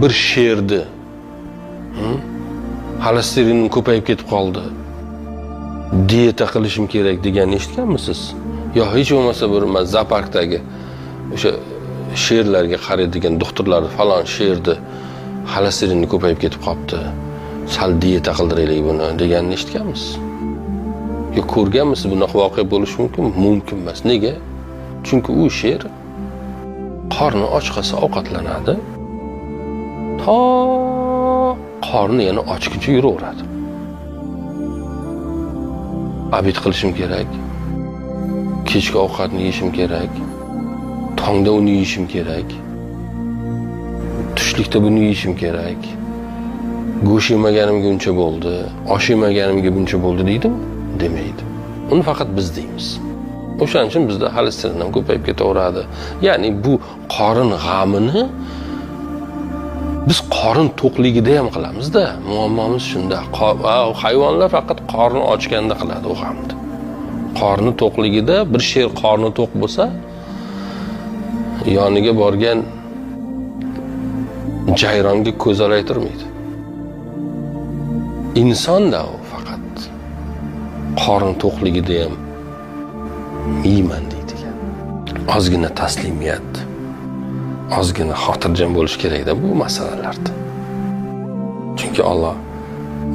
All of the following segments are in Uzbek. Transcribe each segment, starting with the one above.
bir sherni xolesterinim ko'payib ketib qoldi, diyeta qilishim kerak deganini eshitganmisiz? Yo hech bo'lmasa bir zooparkdagi o'sha sherlarga qaraydigan doktorlar falon sherni xolesterini ko'payib ketib qolibdi, sal diyeta qildiraylik buni deganini eshitganmisiz? Yo ko'rganmisiz? Bunaqa voqea bo'lishi mumkin? Mumkin emas. Nega? Chunki u sher qorni och qolsa ovqatlanadi, to qorni yana ochguncha yuraveradi. Abid qilishim kerak, kechki ovqatni yeyishim kerak, tongda uni yeyishim kerak, tushlikda buni yeyishim kerak, go'sht yemaganimga uncha bo'ldi, osh yemaganimga buncha bo'ldi deydimi? Demaydi. Uni faqat biz deymiz. O'shaning uchun bizda xolesterin ham ko'payib ketaveradi. Ya'ni bu qorin g'amini biz qorin to'qligida ham qilamiz-da. Muammomiz shunda. Hayvonlar faqat qorni ochganda qiladi u g'amni. Qorni to'qligida bir sher qorni to'q bo'lsa, yoniga borgan jayronga ko'z olaytirmaydi. Insonda u faqat qorin to'qligida ham yeyman deydigan. Ozgina taslimiyat, ozgina xotirjam bo'lish kerak-da bu masalalarda. Chunki Alloh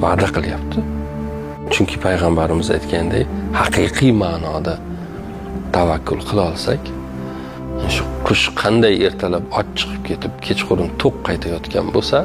va'da qilyapti. Chunki payg'ambarimiz aytgandek, haqiqiy ma'noda tavakkul qila olsak, shu qush qanday ertalab och chiqib ketib, kechqurun to'q qaytayotgan bo'lsa,